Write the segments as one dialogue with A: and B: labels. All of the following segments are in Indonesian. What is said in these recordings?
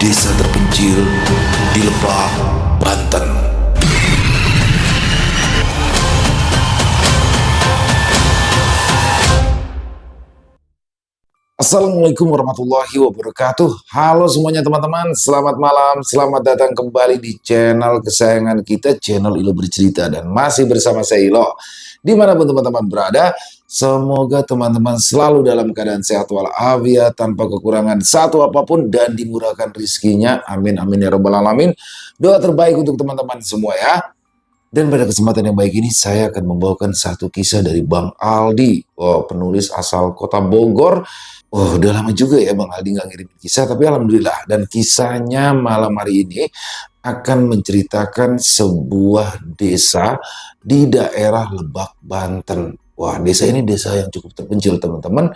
A: desa terpencil di Lebak, Banten. Assalamualaikum warahmatullahi wabarakatuh. Halo semuanya teman-teman, selamat malam, selamat datang kembali di channel kesayangan kita, channel Ilo Bercerita. Dan masih bersama saya Ilo. Dimanapun teman-teman berada, semoga teman-teman selalu dalam keadaan sehat walafiat, tanpa kekurangan satu apapun, dan dimurahkan rizkinya. Amin amin ya rabbal alamin. Doa terbaik untuk teman-teman semua ya. Dan pada kesempatan yang baik ini saya akan membawakan satu kisah dari Bang Aldi, penulis asal kota Bogor. Udah lama juga ya Bang Aldi nggak ngirim kisah, tapi alhamdulillah. Dan kisahnya malam hari ini akan menceritakan sebuah desa di daerah Lebak, Banten. Wah, desa ini desa yang cukup terpencil teman-teman,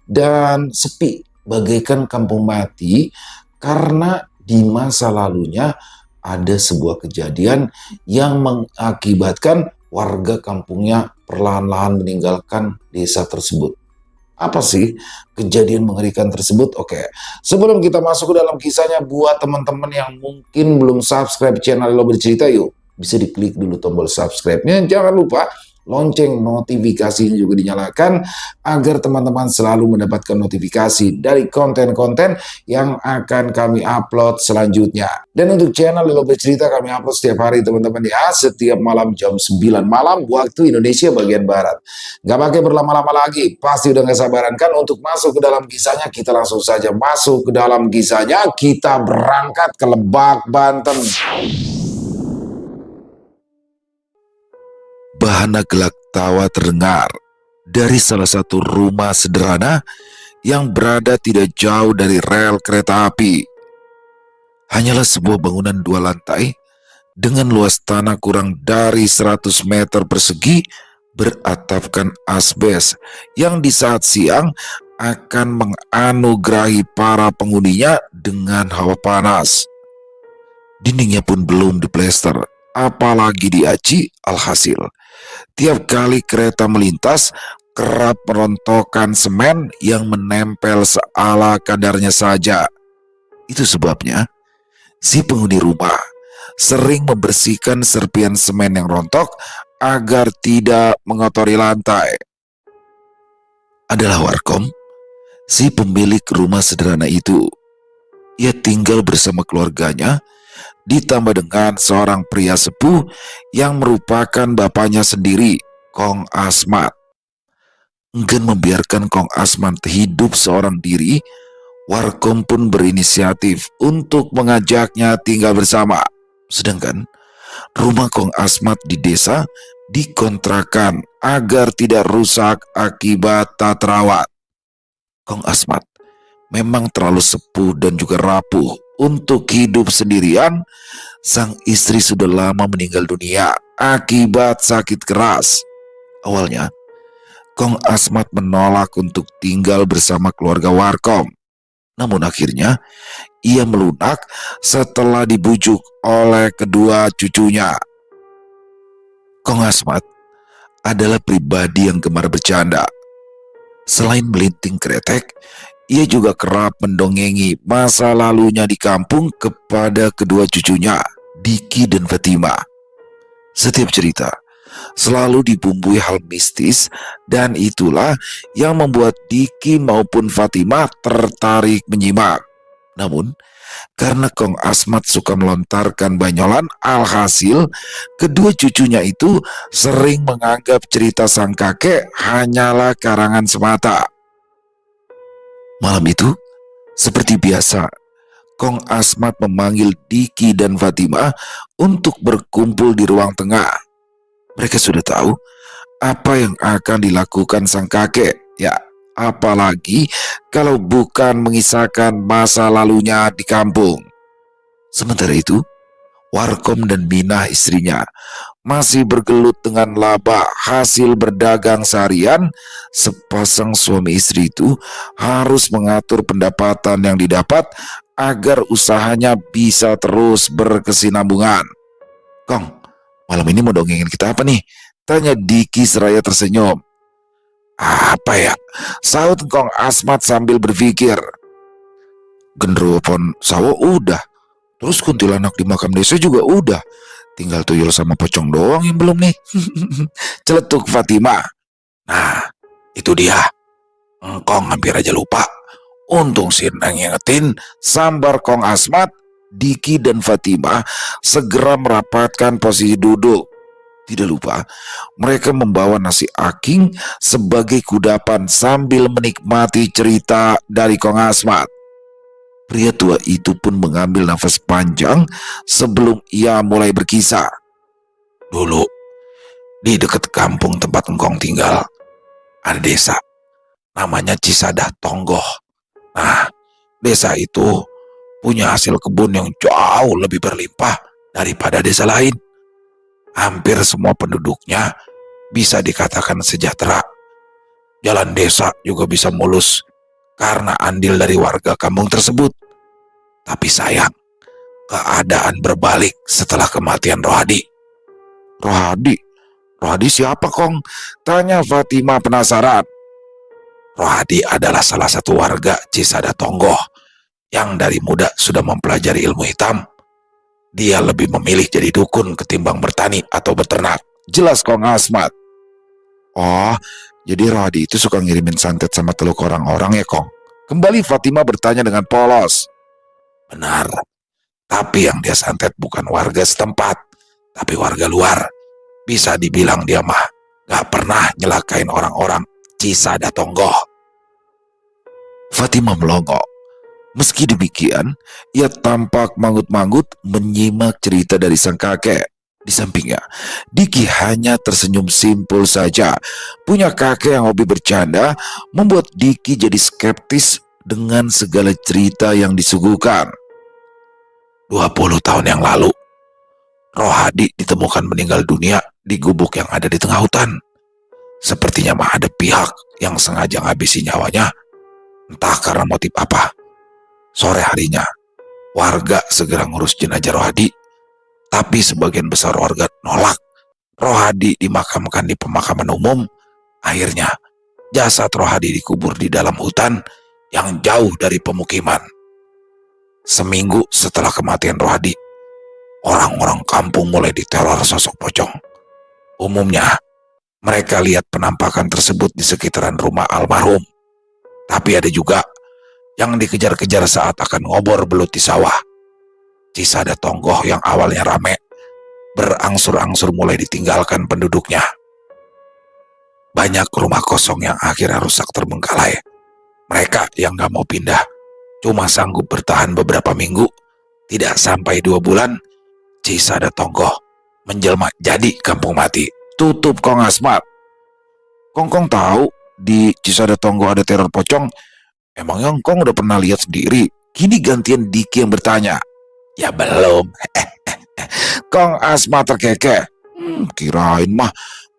A: dan sepi bagaikan kampung mati karena di masa lalunya ada sebuah kejadian yang mengakibatkan warga kampungnya perlahan-lahan meninggalkan desa tersebut. Apa sih kejadian mengerikan tersebut? Oke, sebelum kita masuk ke dalam kisahnya, buat teman-teman yang mungkin belum subscribe channel Ilo Bercerita, yuk bisa diklik dulu tombol subscribe-nya. Jangan lupa lonceng notifikasinya juga dinyalakan agar teman-teman selalu mendapatkan notifikasi dari konten-konten yang akan kami upload selanjutnya. Dan untuk channel Ilo Bercerita kami upload setiap hari teman-teman ya, setiap malam jam 9 malam waktu Indonesia bagian Barat. Gak pakai berlama-lama lagi, pasti udah gak sabaran kan untuk masuk ke dalam kisahnya. Kita langsung saja masuk ke dalam kisahnya, kita berangkat ke Lebak, Banten. Bahana gelak tawa terdengar dari salah satu rumah sederhana yang berada tidak jauh dari rel kereta api. Hanyalah sebuah bangunan 2 lantai dengan luas tanah kurang dari 100 meter persegi beratapkan asbes yang di saat siang akan menganugerahi para penghuninya dengan hawa panas. Dindingnya pun belum diplester, apalagi diaci. Alhasil tiap kali kereta melintas, kerap merontokkan semen yang menempel seala kadarnya saja. Itu sebabnya si penghuni rumah sering membersihkan serpian semen yang rontok agar tidak mengotori lantai. Adalah Warkom, si pemilik rumah sederhana itu. Ia tinggal bersama keluarganya, ditambah dengan seorang pria sepuh yang merupakan bapaknya sendiri, Kong Asmat. Enggan membiarkan Kong Asmat hidup seorang diri, Warkom pun berinisiatif untuk mengajaknya tinggal bersama. Sedangkan rumah Kong Asmat di desa dikontrakan agar tidak rusak akibat tak terawat. Kong Asmat memang terlalu sepuh dan juga rapuh untuk hidup sendirian. Sang istri sudah lama meninggal dunia akibat sakit keras. Awalnya, Kong Asmat menolak untuk tinggal bersama keluarga Warkom. Namun akhirnya, ia melunak setelah dibujuk oleh kedua cucunya. Kong Asmat adalah pribadi yang gemar bercanda. Selain melinting kretek, ia juga kerap mendongengi masa lalunya di kampung kepada kedua cucunya, Diki dan Fatima. Setiap cerita selalu dibumbui hal mistis, dan itulah yang membuat Diki maupun Fatima tertarik menyimak. Namun, karena Kong Asmat suka melontarkan banyolan, alhasil kedua cucunya itu sering menganggap cerita sang kakek hanyalah karangan semata. Malam itu, seperti biasa, Kong Asmat memanggil Diki dan Fatima untuk berkumpul di ruang tengah. Mereka sudah tahu apa yang akan dilakukan sang kakek, ya apalagi kalau bukan mengisahkan masa lalunya di kampung. Sementara itu, Warkom dan Minah istrinya masih bergelut dengan laba hasil berdagang seharian. Sepasang suami istri itu harus mengatur pendapatan yang didapat agar usahanya bisa terus berkesinambungan. Kong, malam ini mau dongengin kita apa nih? Tanya Diki seraya tersenyum. Apa ya? Saut Kong Asmat sambil berpikir. genderuwo pohon sawo udah. Terus kuntilanak di makam desa juga udah. Tinggal tuyul sama pocong doang yang belum nih. Celetuk Fatima. Nah, itu dia. Engkong hampir aja lupa. Untung si Neng ngingetin, sambar Kong Asmat, Diki dan Fatima segera merapatkan posisi duduk. Tidak lupa, mereka membawa nasi aking sebagai kudapan sambil menikmati cerita dari Kong Asmat. Pria tua itu pun mengambil nafas panjang sebelum ia mulai berkisah. Dulu, di dekat kampung tempat engkong tinggal, ada desa namanya Cisadah Tonggoh. Nah, desa itu punya hasil kebun yang jauh lebih berlimpah daripada desa lain. Hampir semua penduduknya bisa dikatakan sejahtera. Jalan desa juga bisa mulus karena andil dari warga kampung tersebut. Tapi sayang, keadaan berbalik setelah kematian Rohadi. Rohadi? Rohadi siapa, Kong? Tanya Fatima penasaran. Rohadi adalah salah satu warga Cisadah Tonggoh yang dari muda sudah mempelajari ilmu hitam. Dia lebih memilih jadi dukun ketimbang bertani atau beternak. Jelas Kong Asmat. Oh, jadi Rohadi itu suka ngirimin santet sama teluk orang-orang ya, Kong? Kembali Fatima bertanya dengan polos. Benar, tapi yang dia santet bukan warga setempat, tapi warga luar. Bisa dibilang dia mah gak pernah nyelakain orang-orang Cisadah Tonggoh. Fatima melongo. Meski demikian, ia tampak manggut-manggut menyimak cerita dari sang kakek. Di sampingnya, Diki hanya tersenyum simpul saja. Punya kakek yang hobi bercanda membuat Diki jadi skeptis dengan segala cerita yang disuguhkan. 20 tahun yang lalu, Rohadi ditemukan meninggal dunia di gubuk yang ada di tengah hutan. Sepertinya mah ada pihak yang sengaja ngabisi nyawanya, entah karena motif apa. Sore harinya, warga segera ngurus jenazah Rohadi, tapi sebagian besar warga nolak. Rohadi dimakamkan di pemakaman umum. Akhirnya, jasad Rohadi dikubur di dalam hutan yang jauh dari pemukiman. Seminggu setelah kematian Rohadi, orang-orang kampung mulai diteror sosok pocong. Umumnya, mereka lihat penampakan tersebut di sekitaran rumah almarhum. Tapi ada juga yang dikejar-kejar saat akan ngobor belut di sawah. Cisadah Tonggoh yang awalnya rame, berangsur-angsur mulai ditinggalkan penduduknya. Banyak rumah kosong yang akhirnya rusak terbengkalai. Mereka yang gak mau pindah cuma sanggup bertahan beberapa minggu. Tidak sampai 2 bulan, Cisadah Tonggoh menjelma jadi kampung mati. Tutup Kong Asmat. Kong tahu di Cisadah Tonggoh ada teror pocong. Emangnya Kong udah pernah lihat sendiri? Kini gantian Diki yang bertanya. Ya belum. Kong Asmat terkekeh. Kirain mah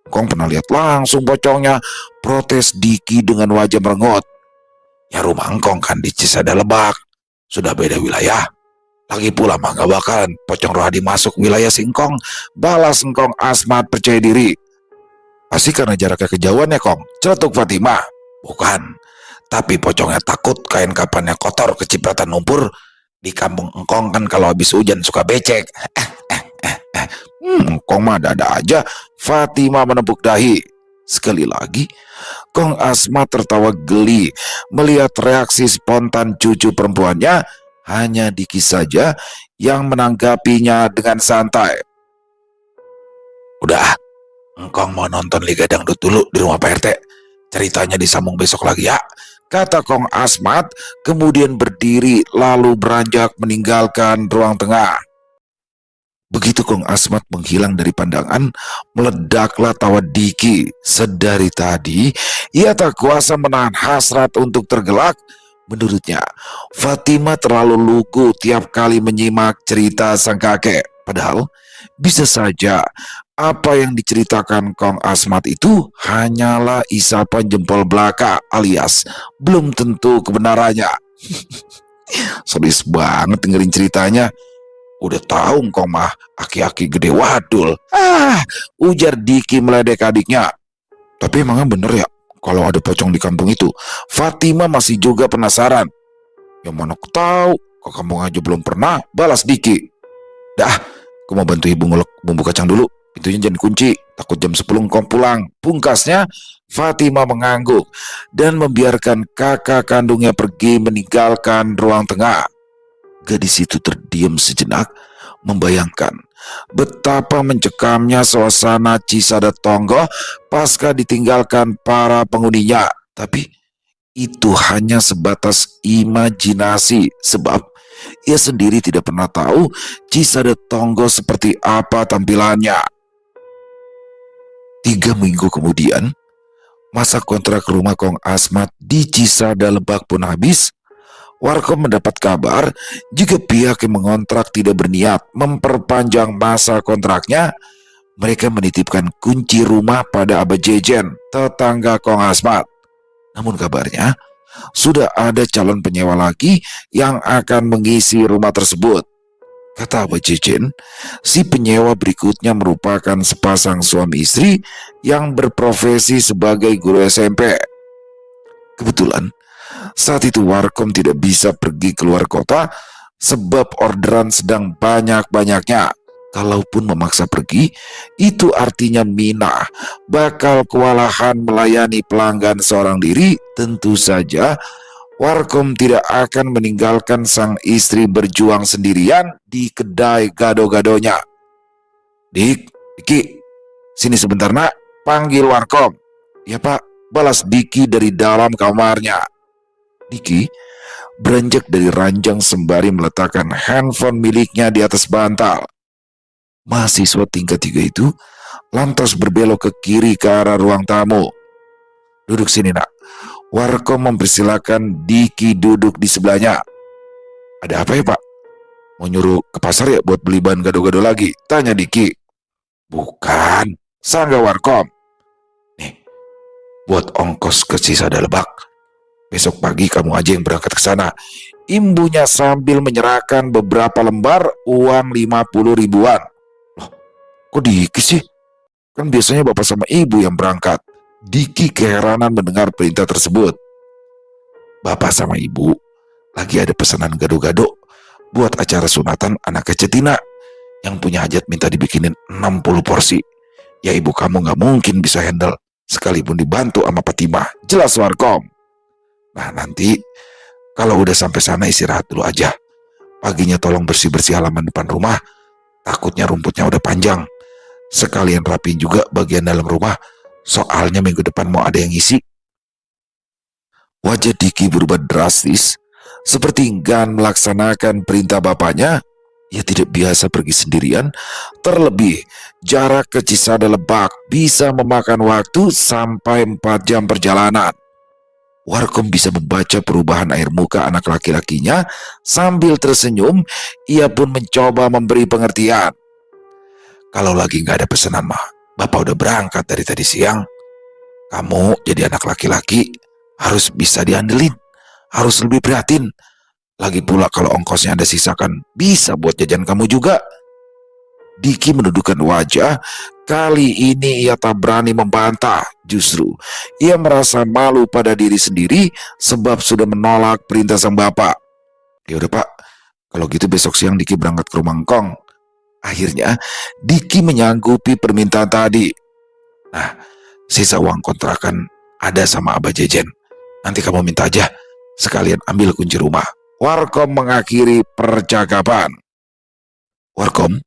A: Kong pernah lihat langsung pocongnya. Protes Diki dengan wajah merengut. Ya rumah Engkong kan di Cisadah Lebak. Sudah beda wilayah. Lagi pula mah gak bakalan pocong Rohadi masuk wilayah Singkong. Balas Kong Asmat percaya diri. Pasti karena jaraknya kejauhan ya, Kong? Celetuk Fatima. Bukan. Tapi pocongnya takut kain kapannya kotor kecipratan lumpur. Di kampung Engkong kan kalau habis hujan suka becek. Engkong mah ada aja. Fatima menepuk dahi. Sekali lagi, Kong Asmat tertawa geli melihat reaksi spontan cucu perempuannya. Hanya Diki saja yang menanggapinya dengan santai. Udah, Engkong mau nonton Liga Dangdut dulu di rumah Pak RT. Ceritanya disambung besok lagi ya, kata Kong Asmat, kemudian berdiri lalu beranjak meninggalkan ruang tengah. Begitu Kong Asmat menghilang dari pandangan, meledaklah tawa Diki. Sedari tadi, ia tak kuasa menahan hasrat untuk tergelak. Menurutnya, Fatima terlalu lugu tiap kali menyimak cerita sang kakek. Padahal, bisa saja apa yang diceritakan Kong Asmat itu hanyalah isapan jempol belaka alias belum tentu kebenarannya. Sedih banget dengerin ceritanya. Udah tahu Kong mah aki-aki gede wadul. Ujar Diki meledek adiknya. Tapi emangnya bener ya kalau ada pocong di kampung itu? Fatima masih juga penasaran. Yang mana aku tahu, ke kampung aja belum pernah, balas Diki. Dah, aku mau bantu ibu ngulek bumbu kacang dulu. Pintunya jangan kunci, takut jam 10 engkau pulang. Pungkasnya, Fatima mengangguk dan membiarkan kakak kandungnya pergi meninggalkan ruang tengah. Gadis itu terdiam sejenak, membayangkan betapa mencekamnya suasana Cisadane Tonggo pasca ditinggalkan para penghuninya. Tapi itu hanya sebatas imajinasi, sebab ia sendiri tidak pernah tahu Cisadane Tonggo seperti apa tampilannya. 3 minggu kemudian, masa kontrak rumah Kong Asmat di Cisadane Lebak pun habis. Warkop mendapat kabar jika pihak yang mengontrak tidak berniat memperpanjang masa kontraknya. Mereka menitipkan kunci rumah pada Abah Jejen, tetangga Kong Asmat. Namun kabarnya, sudah ada calon penyewa lagi yang akan mengisi rumah tersebut. Kata Abah Jejen, si penyewa berikutnya merupakan sepasang suami istri yang berprofesi sebagai guru SMP. Kebetulan, saat itu Warkom tidak bisa pergi keluar kota sebab orderan sedang banyak-banyaknya. Kalaupun memaksa pergi, itu artinya Mina bakal kewalahan melayani pelanggan seorang diri. Tentu saja Warkom tidak akan meninggalkan sang istri berjuang sendirian di kedai gado-gadonya. Diki, sini sebentar nak, panggil Warkom. Ya pak, balas Diki dari dalam kamarnya. Diki beranjak dari ranjang sembari meletakkan handphone miliknya di atas bantal. Mahasiswa tingkat 3 itu lantas berbelok ke kiri ke arah ruang tamu. Duduk sini nak. Warkom mempersilahkan Diki duduk di sebelahnya. Ada apa ya pak? Mau nyuruh ke pasar ya buat beli bahan gado-gado lagi? Tanya Diki. Bukan, sangga Warkom. Nih, buat ongkos ke Cisadane Lebak. Besok pagi kamu aja yang berangkat ke sana. Imbunya sambil menyerahkan beberapa lembar uang 50 ribuan. Loh, kok Diki sih? Kan biasanya bapak sama ibu yang berangkat. Diki keheranan mendengar perintah tersebut. Bapak sama ibu lagi ada pesanan gado-gado buat acara sunatan anak Cetina. Yang punya hajat minta dibikinin 60 porsi. Ya ibu kamu gak mungkin bisa handle sekalipun dibantu sama Fatimah. Jelas Warkom. Nah nanti kalau udah sampai sana istirahat dulu aja. Paginya tolong bersih-bersih halaman depan rumah. Takutnya rumputnya udah panjang. Sekalian rapiin juga bagian dalam rumah. Soalnya minggu depan mau ada yang ngisi. Wajah Diki berubah drastis. Seperti enggan melaksanakan perintah bapaknya. Ia tidak biasa pergi sendirian. Terlebih jarak ke Cisadane Lebak bisa memakan waktu sampai 4 jam perjalanan. Warkom bisa membaca perubahan air muka anak laki-lakinya. Sambil tersenyum, ia pun mencoba memberi pengertian. Kalau lagi gak ada pesanan mah, bapak udah berangkat dari tadi siang. Kamu jadi anak laki-laki harus bisa diandelin, harus lebih prihatin. Lagi pula kalau ongkosnya Anda sisakan, bisa buat jajan kamu juga. Diki menundukkan wajah. Kali ini ia tak berani membantah. Justru ia merasa malu pada diri sendiri sebab sudah menolak perintah sang bapak. Ya udah pak, kalau gitu besok siang Diki berangkat ke rumah engkong. Akhirnya Diki menyanggupi permintaan tadi. Nah, sisa uang kontrakan ada sama Abah Jejen. Nanti kamu minta aja, sekalian ambil kunci rumah. Warkom mengakhiri percakapan. Warkom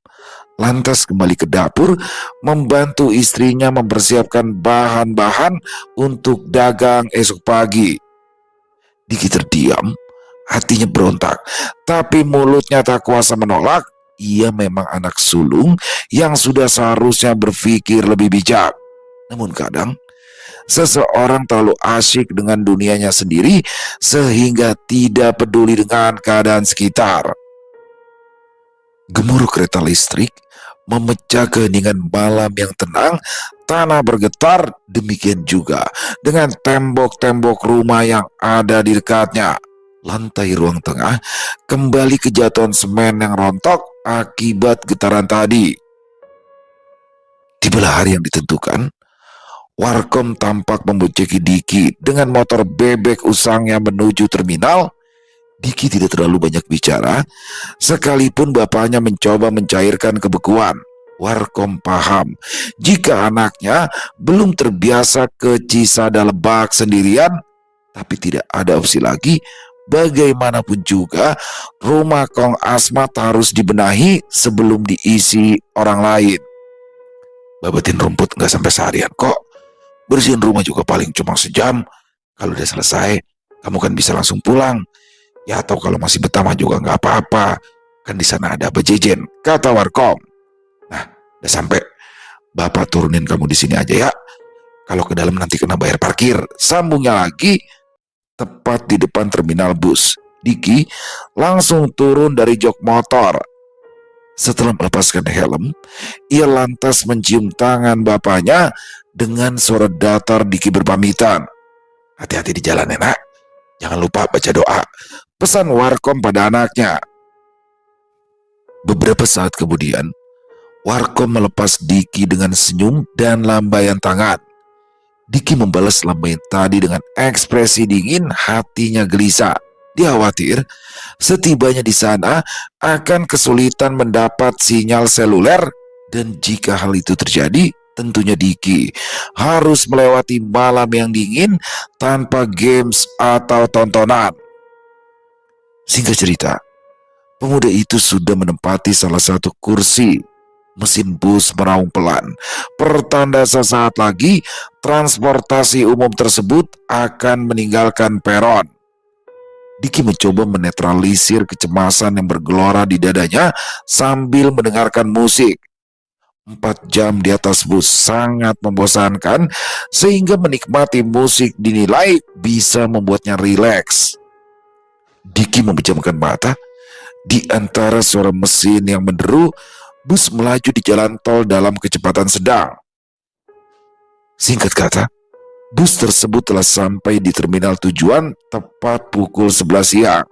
A: lantas kembali ke dapur membantu istrinya mempersiapkan bahan-bahan untuk dagang esok pagi. Diki terdiam, hatinya berontak, tapi mulutnya tak kuasa menolak. Ia memang anak sulung yang sudah seharusnya berpikir lebih bijak. Namun kadang seseorang terlalu asyik dengan dunianya sendiri sehingga tidak peduli dengan keadaan sekitar. Gemuruh kereta listrik memecah keheningan malam yang tenang. Tanah bergetar, demikian juga dengan tembok-tembok rumah yang ada di dekatnya. Lantai ruang tengah kembali kejatuhan semen yang rontok akibat getaran tadi. Tibalah hari yang ditentukan. Warkom tampak membojeki Diki dengan motor bebek usangnya menuju terminal. Diki tidak terlalu banyak bicara, sekalipun bapaknya mencoba mencairkan kebekuan. Warkom paham jika anaknya belum terbiasa ke Cisada Lebak sendirian, tapi tidak ada opsi lagi. Bagaimanapun juga, rumah Kong Asmat harus dibenahi sebelum diisi orang lain. Babetin rumput nggak sampai seharian kok. Bersihin rumah juga paling cuma sejam. Kalau udah selesai, kamu kan bisa langsung pulang. Ya atau kalau masih betah mah juga nggak apa-apa. Kan di sana ada Abah Jejen, kata Warkom. Nah, udah sampai. Bapak turunin kamu di sini aja ya. Kalau ke dalam nanti kena bayar parkir. Sambungnya lagi, tepat di depan terminal bus. Diki langsung turun dari jok motor. Setelah melepaskan helm, ia lantas mencium tangan bapaknya dengan suara datar. Diki berpamitan. Hati-hati di jalan ya nak. Jangan lupa baca doa, pesan Warkom pada anaknya. Beberapa saat kemudian, Warkom melepas Diki dengan senyum dan lambaian tangan. Diki membalas lambaian tadi dengan ekspresi dingin, hatinya gelisah. Dia khawatir setibanya di sana akan kesulitan mendapat sinyal seluler, dan jika hal itu terjadi, tentunya Diki harus melewati malam yang dingin tanpa games atau tontonan. Singkat cerita, pemuda itu sudah menempati salah satu kursi. Mesin bus meraung pelan. Pertanda sesaat lagi transportasi umum tersebut akan meninggalkan peron. Diki mencoba menetralisir kecemasan yang bergelora di dadanya sambil mendengarkan musik. 4 jam di atas bus sangat membosankan, sehingga menikmati musik dinilai bisa membuatnya rileks. Diki memejamkan mata. Di antara suara mesin yang menderu, bus melaju di jalan tol dalam kecepatan sedang. Singkat kata, bus tersebut telah sampai di terminal tujuan tepat pukul 11 siang.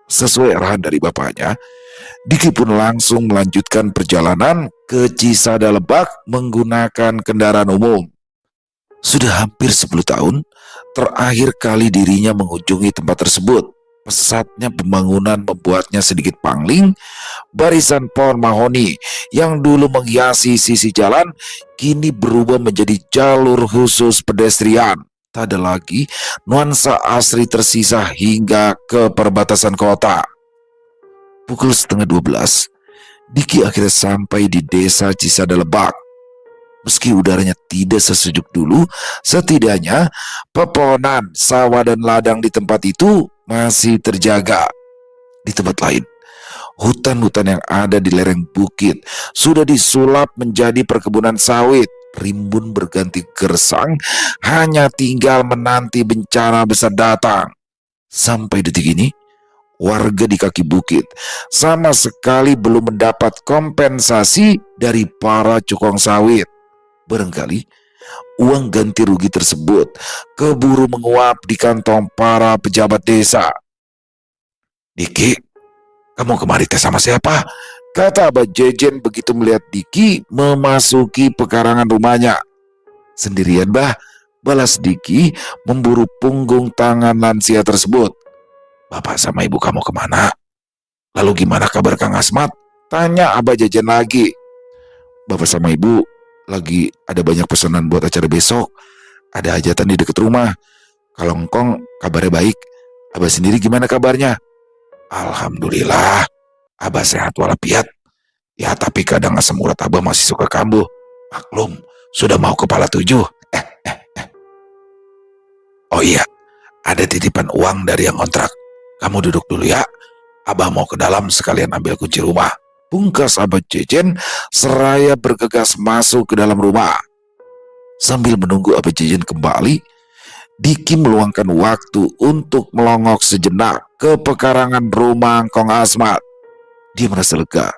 A: Sesuai arahan dari bapaknya, Diki pun langsung melanjutkan perjalanan ke Cisada Lebak menggunakan kendaraan umum. Sudah hampir 10 tahun, terakhir kali dirinya mengunjungi tempat tersebut. Pesatnya pembangunan membuatnya sedikit pangling. Barisan pohon mahoni yang dulu menghiasi sisi jalan kini berubah menjadi jalur khusus pedestrian. Tak ada lagi nuansa asri tersisa hingga ke perbatasan kota. Pukul setengah 12, Diki akhirnya sampai di desa Cisada Lebak. Meski udaranya tidak sesejuk dulu, setidaknya pepohonan, sawah dan ladang di tempat itu masih terjaga. Di tempat lain, hutan-hutan yang ada di lereng bukit sudah disulap menjadi perkebunan sawit. Rimbun berganti gersang, hanya tinggal menanti bencana besar datang. Sampai detik ini, warga di kaki bukit sama sekali belum mendapat kompensasi dari para cukong sawit. Barangkali uang ganti rugi tersebut keburu menguap di kantong para pejabat desa. Diki, kamu kemari teh sama siapa? Kata Abah Jejen begitu melihat Diki memasuki pekarangan rumahnya. Sendirian bah, balas Diki memburu punggung tangan lansia tersebut. Bapak sama ibu kamu kemana? Lalu gimana kabar Kang Asmat? Tanya Abah Jejen lagi. Bapak sama ibu lagi ada banyak pesanan buat acara besok. Ada hajatan di dekat rumah. Kalau engkong kabarnya baik. Abah sendiri gimana kabarnya? Alhamdulillah, Abah sehat walafiat. Ya tapi kadang asam urat Abah masih suka kambuh. Maklum, sudah mau kepala 7. Oh iya, ada titipan uang dari yang kontrak. Kamu duduk dulu ya. Abah mau ke dalam sekalian ambil kunci rumah. Pungkas Abah Jejen seraya bergegas masuk ke dalam rumah. Sambil menunggu Abah Jejen kembali, Diki meluangkan waktu untuk melongok sejenak ke pekarangan rumah Kong Asmat. Dia merasa lega,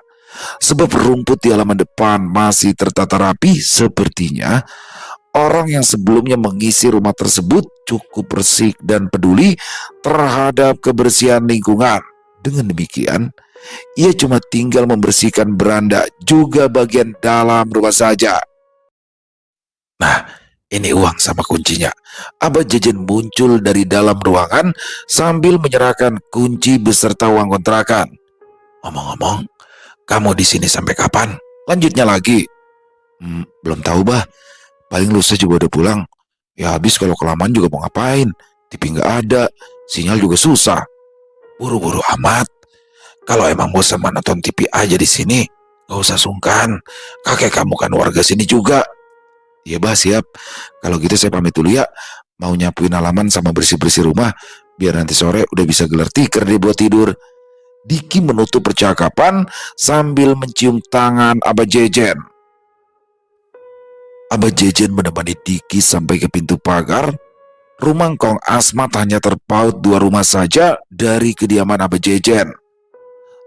A: sebab rumput di halaman depan masih tertata rapi. Sepertinya orang yang sebelumnya mengisi rumah tersebut cukup bersih dan peduli terhadap kebersihan lingkungan. Dengan demikian, ia cuma tinggal membersihkan beranda juga bagian dalam rumah saja. Nah, Ini uang sama kuncinya. Abah Jejen muncul dari dalam ruangan sambil menyerahkan kunci beserta uang kontrakan. Ngomong-ngomong, kamu di sini sampai kapan? Lanjutnya lagi. Belum tahu bah. Paling lusa juga udah pulang. Ya habis kalau kelamaan juga mau ngapain? TV nggak ada, sinyal juga susah. Buru-buru amat. Kalau emang mau sama nonton TV aja di sini, nggak usah sungkan. Kakek kamu kan warga sini juga. Iya bah siap. Kalau gitu saya pamit dulu ya. Mau nyapuin halaman sama bersih-bersih rumah. Biar nanti sore udah bisa gelar tikar deh buat tidur. Diki menutup percakapan sambil mencium tangan Abah Jejen. Abah Jejen menemani Diki sampai ke pintu pagar. Rumah Kong Asmat hanya terpaut 2 rumah saja dari kediaman Abah Jejen.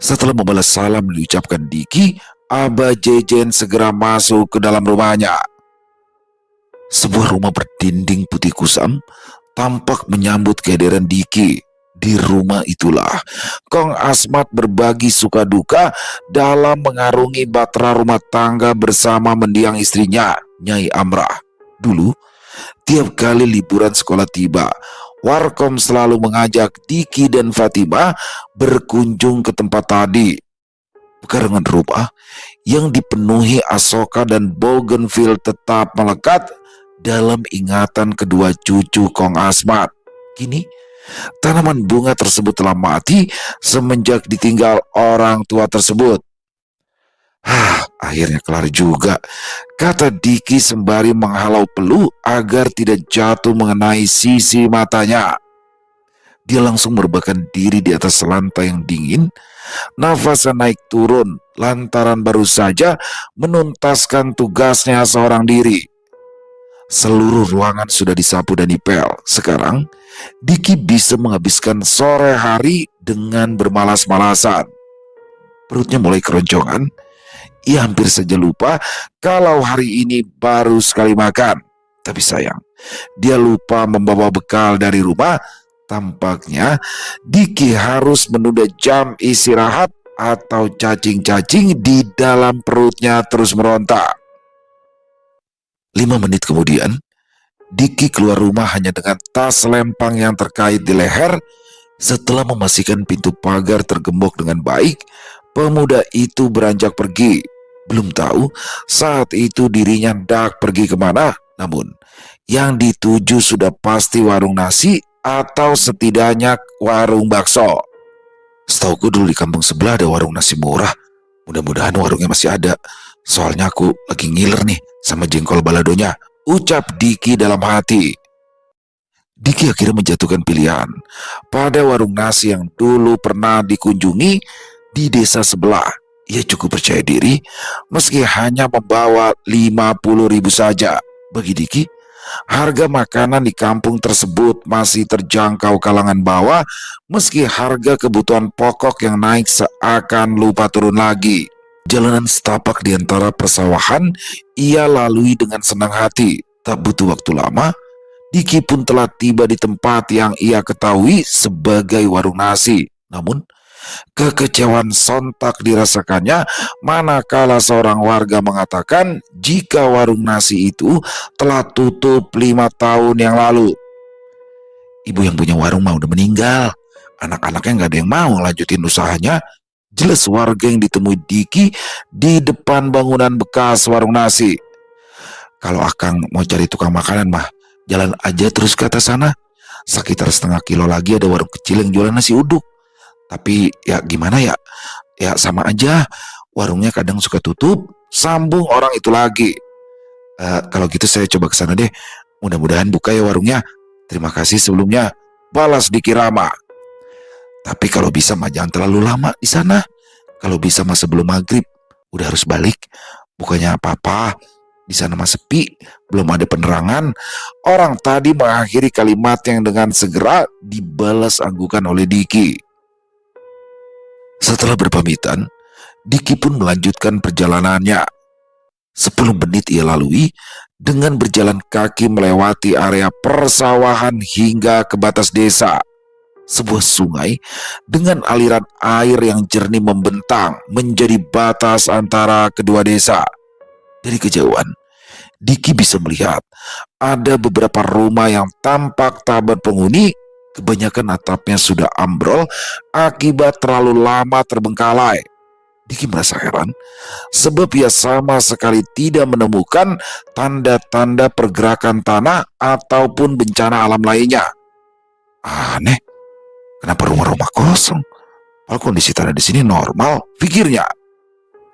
A: Setelah membalas salam diucapkan Diki, Abah Jejen segera masuk ke dalam rumahnya. Sebuah rumah berdinding putih kusam tampak menyambut kehadiran Diki. Di rumah itulah Kong Asmat berbagi suka duka dalam mengarungi bahtera rumah tangga bersama mendiang istrinya, Nyai Amrah. Dulu, tiap kali liburan sekolah tiba, Warkom selalu mengajak Diki dan Fatima berkunjung ke tempat tadi. Pekarangan rumah yang dipenuhi asoka dan bougainville tetap melekat dalam ingatan kedua cucu Kong Asmat. Kini, tanaman bunga tersebut telah mati semenjak ditinggal orang tua tersebut. Akhirnya kelar juga, kata Diki sembari menghalau peluh agar tidak jatuh mengenai sisi matanya. Dia langsung merebahkan diri di atas lantai yang dingin. Nafasnya naik turun lantaran baru saja menuntaskan tugasnya seorang diri. Seluruh ruangan sudah disapu dan dipel. Sekarang, Diki bisa menghabiskan sore hari dengan bermalas-malasan. Perutnya mulai keroncongan. Ia hampir saja lupa kalau hari ini baru sekali makan. Tapi sayang, dia lupa membawa bekal dari rumah. Tampaknya Diki harus menunda jam istirahat atau cacing-cacing di dalam perutnya terus meronta. 5 menit kemudian, Diki keluar rumah hanya dengan tas lempang yang terkait di leher. Setelah memastikan pintu pagar tergembok dengan baik, pemuda itu beranjak pergi. Belum tahu saat itu dirinya hendak pergi kemana, namun yang dituju sudah pasti warung nasi atau setidaknya warung bakso. Setauku dulu di kampung sebelah ada warung nasi murah. Mudah-mudahan warungnya masih ada. Soalnya aku lagi ngiler nih sama jengkol baladonya, ucap Diki dalam hati. Diki akhirnya menjatuhkan pilihan pada warung nasi yang dulu pernah dikunjungi di desa sebelah. Ia cukup percaya diri meski hanya membawa 50.000 saja. Bagi Diki, harga makanan di kampung tersebut masih terjangkau kalangan bawah meski harga kebutuhan pokok yang naik seakan lupa turun lagi. Jalanan setapak di antara persawahan ia lalui dengan senang hati. Tak butuh waktu lama, Diki pun telah tiba di tempat yang ia ketahui sebagai warung nasi. Namun, kekecewaan sontak dirasakannya manakala seorang warga mengatakan jika warung nasi itu telah tutup 5 tahun yang lalu. Ibu yang punya warung mah udah meninggal. Anak-anaknya nggak ada yang mau lanjutin usahanya. Jelas warga yang ditemui Diki di depan bangunan bekas warung nasi. Kalau Akang mau cari tukang makanan mah, jalan aja terus ke atas sana. Sekitar setengah kilo lagi ada warung kecil yang jualan nasi uduk. Tapi ya gimana ya? Ya sama aja, warungnya kadang suka tutup, sambung orang itu lagi. Kalau gitu saya coba ke sana deh. Mudah-mudahan buka ya warungnya. Terima kasih sebelumnya, balas Diki ramah. Tapi kalau bisa mah jangan terlalu lama di sana. Kalau bisa mah sebelum maghrib, udah harus balik. Bukannya apa-apa, di sana mah sepi, belum ada penerangan. Orang tadi mengakhiri kalimat yang dengan segera dibalas anggukan oleh Diki. Setelah berpamitan, Diki pun melanjutkan perjalanannya. 10 menit ia lalui dengan berjalan kaki melewati area persawahan hingga ke batas desa. Sebuah sungai dengan aliran air yang jernih membentang menjadi batas antara kedua desa. Dari kejauhan, Diki bisa melihat ada beberapa rumah yang tampak tak berpenghuni. Kebanyakan atapnya sudah ambrol akibat terlalu lama terbengkalai. Diki merasa heran sebab ia sama sekali tidak menemukan tanda-tanda pergerakan tanah ataupun bencana alam lainnya. Aneh, kenapa rumah-rumah kosong? Kalau kondisi tanah di sini normal, pikirnya.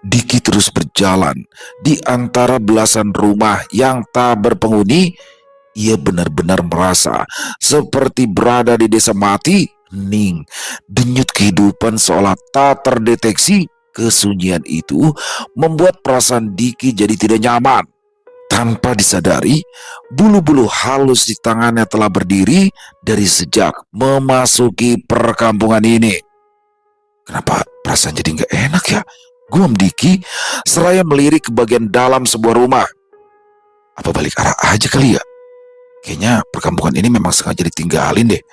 A: Diki terus berjalan di antara belasan rumah yang tak berpenghuni. Ia benar-benar merasa seperti berada di desa mati, hening. Denyut kehidupan seolah tak terdeteksi. Kesunyian itu membuat perasaan Diki jadi tidak nyaman. Tanpa disadari, bulu-bulu halus di tangannya telah berdiri dari sejak memasuki perkampungan ini. Kenapa perasaan jadi nggak enak ya? Guam Diki seraya melirik ke bagian dalam sebuah rumah. Apa balik arah aja kali ya? Kayaknya perkampungan ini memang sengaja ditinggalin deh.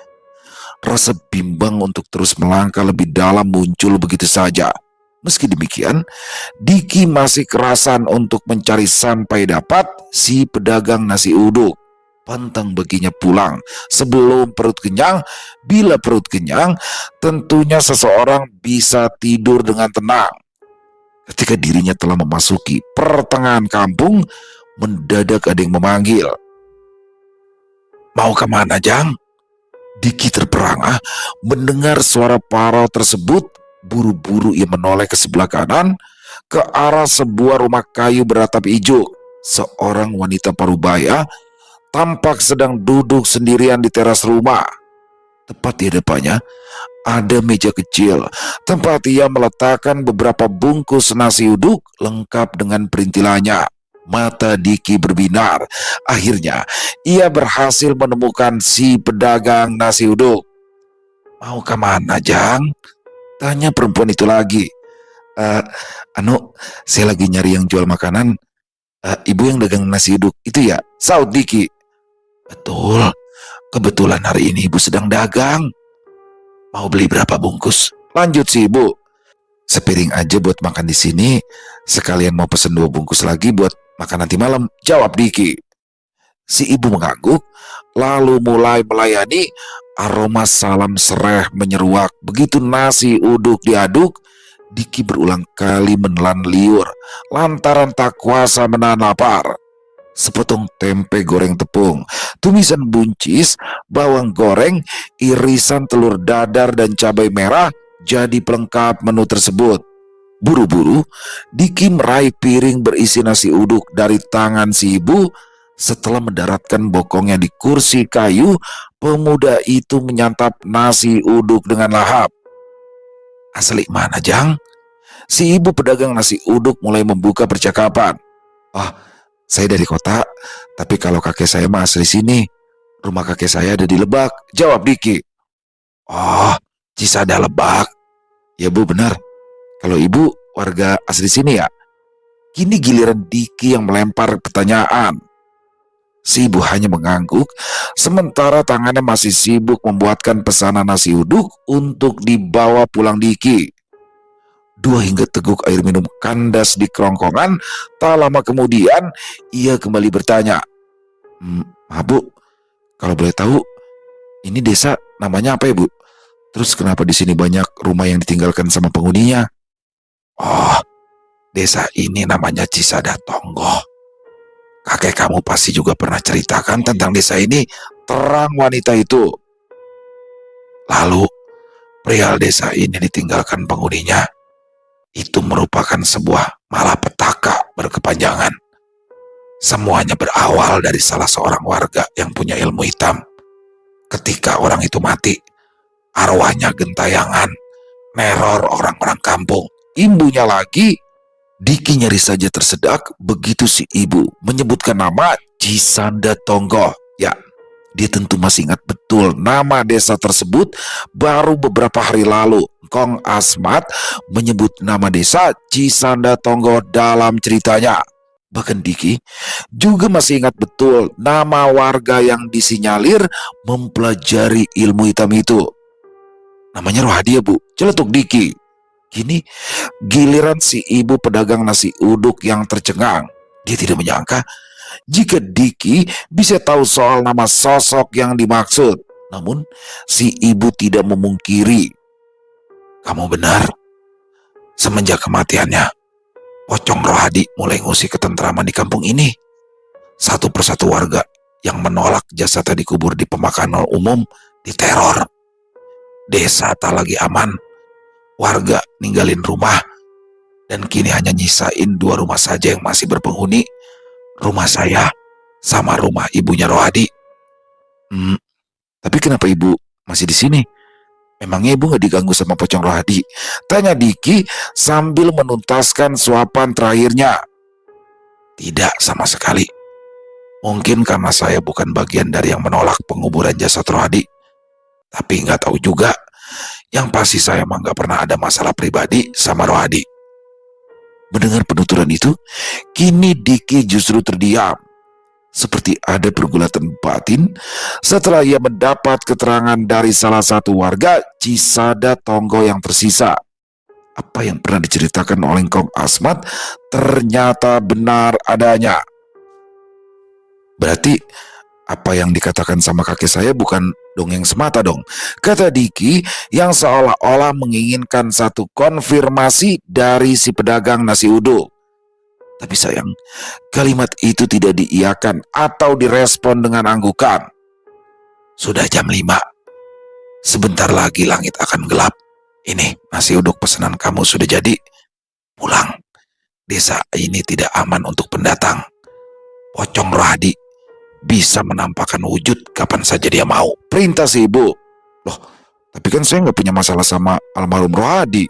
A: Rasa bimbang untuk terus melangkah lebih dalam muncul begitu saja. Meski demikian, Diki masih kerasan untuk mencari sampai dapat si pedagang nasi uduk. Pantang baginya pulang sebelum perut kenyang. Bila perut kenyang, tentunya seseorang bisa tidur dengan tenang. Ketika dirinya telah memasuki pertengahan kampung, mendadak ada yang memanggil. "Mau kemana, Jang?" Diki terperangah mendengar suara parau tersebut. Buru-buru ia menoleh ke sebelah kanan, ke arah sebuah rumah kayu beratap hijau. Seorang wanita parubaya tampak sedang duduk sendirian di teras rumah. Tepat di hadapannya ada meja kecil tempat ia meletakkan beberapa bungkus nasi uduk lengkap dengan perintilannya. Mata Diki berbinar. Akhirnya ia berhasil menemukan si pedagang nasi uduk. "Mau kemana, Jang?" tanya perempuan itu lagi. Saya lagi nyari yang jual makanan. Ibu yang dagang nasi uduk itu ya?" saut Diki. "Betul, kebetulan hari ini ibu sedang dagang." "Mau beli berapa bungkus?" lanjut si ibu. "Sepiring aja buat makan di sini. Sekalian mau pesen 2 bungkus lagi buat makan nanti malam," jawab Diki. Si ibu mengangguk, lalu mulai melayani. Aroma salam sereh menyeruak. Begitu nasi uduk diaduk, Diki berulang kali menelan liur lantaran tak kuasa menahan lapar. Sepotong tempe goreng tepung, tumisan buncis, bawang goreng, irisan telur dadar dan cabai merah jadi pelengkap menu tersebut. Buru-buru, Diki meraih piring berisi nasi uduk dari tangan si ibu. Setelah mendaratkan bokongnya di kursi kayu, pemuda itu menyantap nasi uduk dengan lahap. "Asli mana, Jang?" Si ibu pedagang nasi uduk mulai membuka percakapan. "Oh, saya dari kota, tapi kalau kakek saya mah asli sini. Rumah kakek saya ada di Lebak," jawab Diki. "Oh, Cisada Lebak. Ya bu, benar. Kalau ibu warga asli sini ya?" Kini giliran Diki yang melempar pertanyaan. Si ibu hanya mengangguk, sementara tangannya masih sibuk membuatkan pesanan nasi uduk untuk dibawa pulang Diki. 2 hingga teguk air minum kandas di kerongkongan. Tak lama kemudian, ia kembali bertanya, "Maaf bu, kalau boleh tahu, ini desa namanya apa ya bu? Terus kenapa di sini banyak rumah yang ditinggalkan sama penghuninya?" "Oh, desa ini namanya Cisada Tonggo. Kakek kamu pasti juga pernah ceritakan tentang desa ini," terang wanita itu. "Lalu, perihal desa ini ditinggalkan penghuninya, itu merupakan sebuah malapetaka berkepanjangan. Semuanya berawal dari salah seorang warga yang punya ilmu hitam. Ketika orang itu mati, arwahnya gentayangan, neror orang-orang kampung." Imbunya lagi. Diki nyaris saja tersedak begitu si ibu menyebutkan nama Cisanda Tonggo. Ya, dia tentu masih ingat betul nama desa tersebut. Baru beberapa hari lalu, Kong Asmat menyebut nama desa Cisanda Tonggo dalam ceritanya. Bahkan Diki juga masih ingat betul nama warga yang disinyalir mempelajari ilmu hitam itu. "Namanya Rohadia bu," celetuk Diki. Kini giliran si ibu pedagang nasi uduk yang tercengang. Dia tidak menyangka jika Diki bisa tahu soal nama sosok yang dimaksud. Namun, si ibu tidak memungkiri. Kamu benar, semenjak kematiannya, Pocong Rohadi mulai ngusik ketentraman di kampung ini. Satu persatu warga yang menolak jasadnya dikubur di pemakaman umum diteror. Desa tak lagi aman. Warga ninggalin rumah. Dan kini hanya nyisain 2 rumah saja yang masih berpenghuni. Rumah saya sama rumah ibunya Rohadi. Tapi kenapa ibu masih di sini? Emangnya ibu gak diganggu sama Pocong Rohadi? Tanya Diki sambil menuntaskan suapan terakhirnya. Tidak sama sekali. Mungkin karena saya bukan bagian dari yang menolak penguburan jasad Rohadi. Tapi gak tahu juga. Yang pasti saya emang gak pernah ada masalah pribadi sama Rohadi. Mendengar penuturan itu, kini Diki justru terdiam. Seperti ada pergulatan batin setelah ia mendapat keterangan dari salah satu warga Cisada Tonggo yang tersisa. Apa yang pernah diceritakan oleh Kong Asmat ternyata benar adanya. Berarti apa yang dikatakan sama kakek saya bukan dongeng semata dong, kata Diki yang seolah-olah menginginkan satu konfirmasi dari si pedagang nasi uduk. Tapi sayang, kalimat itu tidak diiyakan atau direspon dengan anggukan. Sudah jam 5. Sebentar lagi langit akan gelap. Ini nasi uduk pesanan kamu sudah jadi. Pulang. Desa ini tidak aman untuk pendatang. Pocong Rohadi bisa menampakkan wujud kapan saja dia mau. Perintah si ibu. Loh, tapi kan saya nggak punya masalah sama almarhum Rohadi.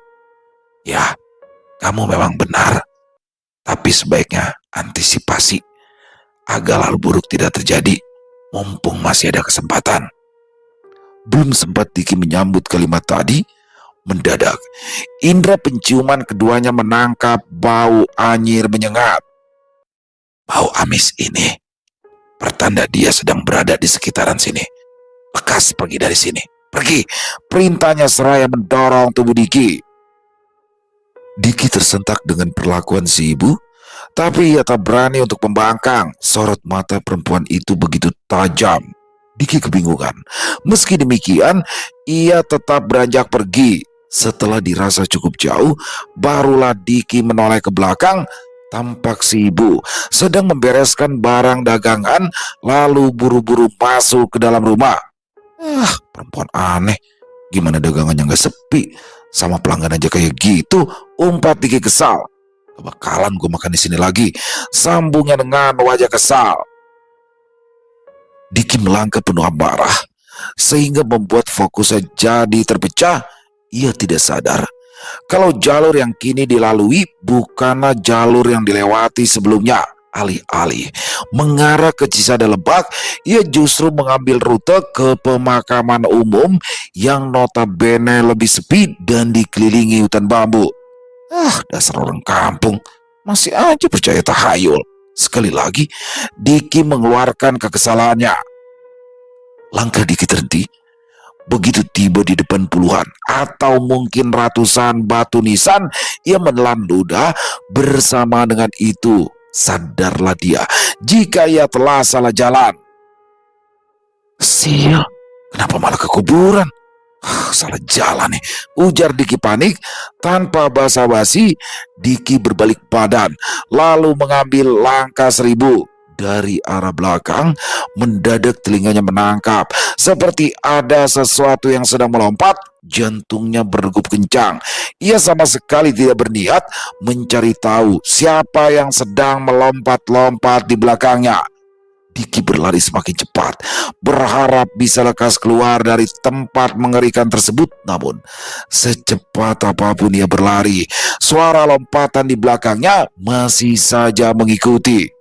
A: Ya, kamu memang benar. Tapi sebaiknya antisipasi agar hal buruk tidak terjadi, mumpung masih ada kesempatan. Belum sempat Diki menyambut kalimat tadi, mendadak indera penciuman keduanya menangkap bau anyir menyengat. Bau amis ini pertanda dia sedang berada di sekitaran sini. Lekas pergi dari sini. Pergi, perintahnya seraya mendorong tubuh Diki. Diki tersentak dengan perlakuan si ibu, tapi ia tak berani untuk membangkang. Sorot mata perempuan itu begitu tajam. Diki kebingungan. Meski demikian, ia tetap beranjak pergi. Setelah dirasa cukup jauh, barulah Diki menoleh ke belakang. Tampak si ibu sedang membereskan barang dagangan, lalu buru-buru masuk ke dalam rumah. Perempuan aneh. Gimana dagangannya gak sepi? Sama pelanggan aja kayak gitu, umpat Diki kesal. Kebakalan gue makan di sini lagi, sambungnya dengan wajah kesal. Diki melangkah penuh amarah, sehingga membuat fokusnya jadi terpecah. Ia tidak sadar kalau jalur yang kini dilalui bukanlah jalur yang dilewati sebelumnya. Alih-alih mengarah ke Cisada Lebak, ia justru mengambil rute ke pemakaman umum yang notabene lebih sepi dan dikelilingi hutan bambu. Dasar orang kampung, masih aja percaya tahayul. Sekali lagi, Diki mengeluarkan kekesalannya. Langkah Diki terhenti. Begitu tiba di depan puluhan atau mungkin ratusan batu nisan, ia menelan ludah. Bersama dengan itu, sadarlah dia jika ia telah salah jalan. Sial, kenapa malah ke kuburan? Salah jalan nih, ujar Diki panik. Tanpa basa-basi, Diki berbalik badan, lalu mengambil langkah 1000. Dari arah belakang, mendadak telinganya menangkap seperti ada sesuatu yang sedang melompat. Jantungnya berdegup kencang. Ia sama sekali tidak berniat mencari tahu siapa yang sedang melompat-lompat di belakangnya. Diki berlari semakin cepat, berharap bisa lekas keluar dari tempat mengerikan tersebut. Namun, secepat apapun ia berlari, suara lompatan di belakangnya masih saja mengikuti.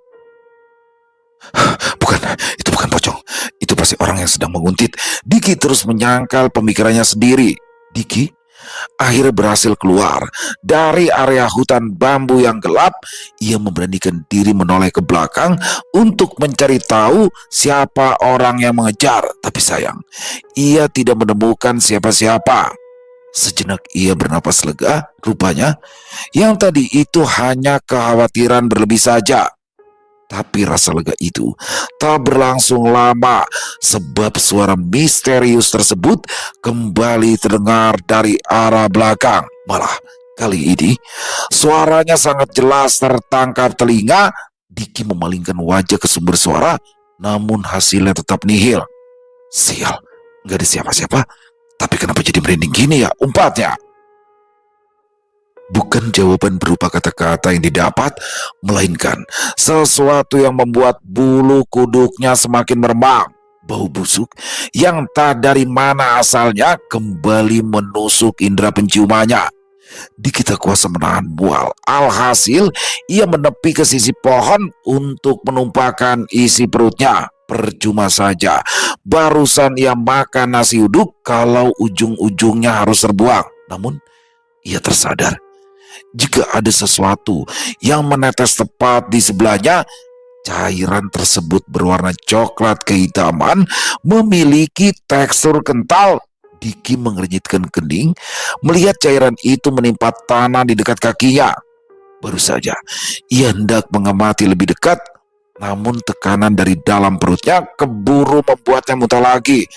A: Itu bukan pocong. Itu pasti orang yang sedang menguntit. Diki terus menyangkal pemikirannya sendiri. Diki akhirnya berhasil keluar dari area hutan bambu yang gelap. Ia memberanikan diri menoleh ke belakang untuk mencari tahu siapa orang yang mengejar. Tapi sayang, ia tidak menemukan siapa-siapa. Sejenak ia bernapas lega. Rupanya yang tadi itu hanya kekhawatiran berlebih saja. Tapi rasa lega itu tak berlangsung lama, sebab suara misterius tersebut kembali terdengar dari arah belakang. Malah kali ini suaranya sangat jelas tertangkap telinga. Diki memalingkan wajah ke sumber suara, namun hasilnya tetap nihil. Sial, nggak ada siapa-siapa. Tapi kenapa jadi merinding gini ya umpatnya? Bukan jawaban berupa kata-kata yang didapat, melainkan sesuatu yang membuat bulu kuduknya semakin meremang. Bau busuk yang tak dari mana asalnya kembali menusuk indera penciumannya. Diki tak kuasa menahan mual. Alhasil, ia menepi ke sisi pohon untuk menumpahkan isi perutnya. Percuma saja, barusan ia makan nasi uduk kalau ujung-ujungnya harus terbuang. Namun, ia tersadar jika ada sesuatu yang menetes tepat di sebelahnya. Cairan tersebut berwarna coklat kehitaman, memiliki tekstur kental. Diki mengernyitkan kening melihat cairan itu menimpa tanah di dekat kakinya. Baru saja ia hendak mengamati lebih dekat, namun tekanan dari dalam perutnya keburu membuatnya muntah lagi.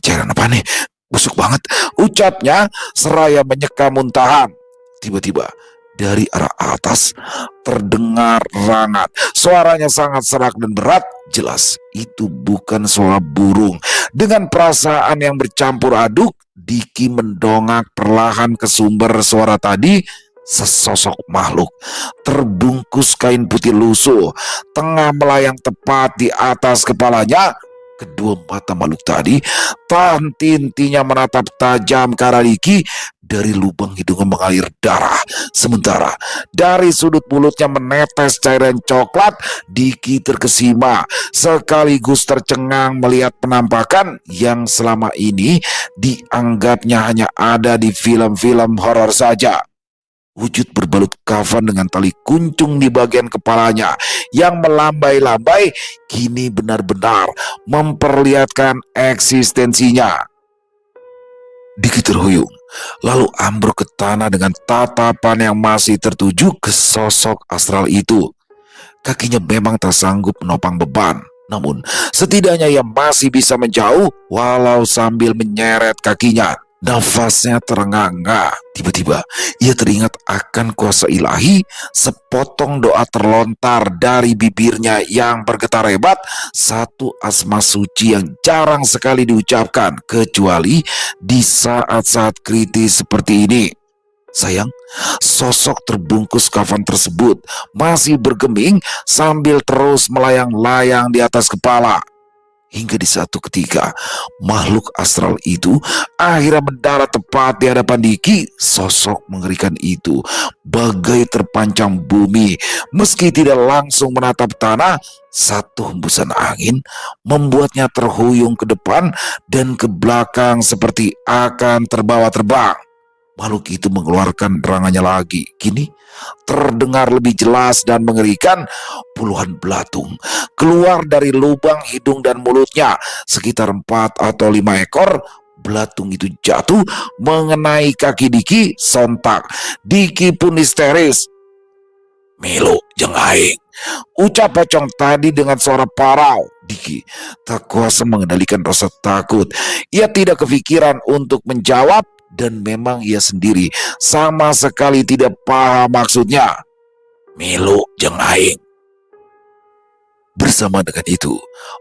A: Cairan apa nih? Busuk banget, ucapnya seraya menyeka muntahan. Tiba-tiba dari arah atas terdengar rangat. Suaranya sangat serak dan berat. Jelas itu bukan suara burung. Dengan perasaan yang bercampur aduk, Diki mendongak perlahan ke sumber suara tadi. Sesosok makhluk terbungkus kain putih lusuh tengah melayang tepat di atas kepalanya. Kedua mata makhluk tadi tak henti-hentinya menatap tajam ke arah Diki. Dari lubang hidungnya mengalir darah, sementara dari sudut mulutnya menetes cairan coklat. Diki terkesima sekaligus tercengang melihat penampakan yang selama ini dianggapnya hanya ada di film-film horor saja. Wujud berbalut kafan dengan tali kuncung di bagian kepalanya yang melambai-lambai kini benar-benar memperlihatkan eksistensinya. Diki terhuyung, lalu ambruk ke tanah dengan tatapan yang masih tertuju ke sosok astral itu. Kakinya memang tak sanggup menopang beban, namun setidaknya ia masih bisa menjauh walau sambil menyeret kakinya. Nafasnya terengah-engah. Tiba-tiba ia teringat akan kuasa ilahi. Sepotong doa terlontar dari bibirnya yang bergetar hebat. Satu asma suci yang jarang sekali diucapkan, kecuali di saat-saat kritis seperti ini. Sayang, sosok terbungkus kafan tersebut masih bergeming sambil terus melayang-layang di atas kepala. Hingga di satu ketika, makhluk astral itu akhirnya mendarat tepat di hadapan Diki. Sosok mengerikan itu bagai terpancang bumi. Meski tidak langsung menatap tanah, satu hembusan angin membuatnya terhuyung ke depan dan ke belakang seperti akan terbawa terbang. Makhluk itu mengeluarkan derangannya lagi. Kini terdengar lebih jelas dan mengerikan. Puluhan belatung keluar dari lubang hidung dan mulutnya. Sekitar 4 atau 5 ekor belatung itu jatuh mengenai kaki Diki. Sontak Diki pun histeris. "Milu, jeng aing," ucap pocong tadi dengan suara parau. Diki tak kuasa mengendalikan rasa takut. Ia tidak kepikiran untuk menjawab, dan memang ia sendiri sama sekali tidak paham maksudnya. "Milu, jeng aing." Bersama dengan itu,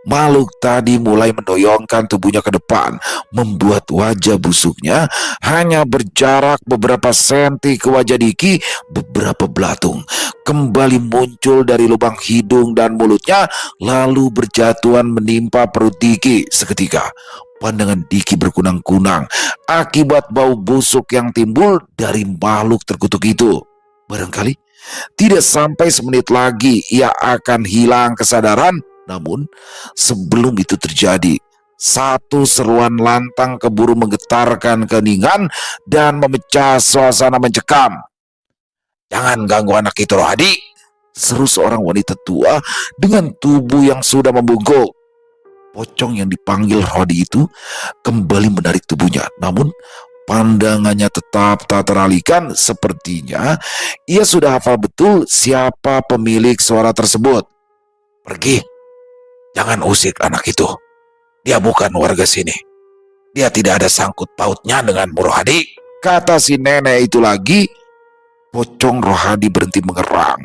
A: makhluk tadi mulai mendoyongkan tubuhnya ke depan, membuat wajah busuknya hanya berjarak beberapa senti ke wajah Diki. Beberapa belatung kembali muncul dari lubang hidung dan mulutnya, lalu berjatuhan menimpa perut Diki. Seketika, pandangan Diki berkunang-kunang akibat bau busuk yang timbul dari makhluk terkutuk itu. Barangkali tidak sampai semenit lagi ia akan hilang kesadaran. Namun sebelum itu terjadi, satu seruan lantang keburu menggetarkan keheningan dan memecah suasana mencekam. "Jangan ganggu anak itu, Rohadi," seru seorang wanita tua dengan tubuh yang sudah membungkuk. Pocong yang dipanggil Rohadi itu kembali menarik tubuhnya, namun pandangannya tetap tak teralihkan. Sepertinya ia sudah hafal betul siapa pemilik suara tersebut. "Pergi, jangan usik anak itu. Dia bukan warga sini. Dia tidak ada sangkut pautnya dengan Rohadi," kata si nenek itu lagi. Pocong Rohadi berhenti mengerang.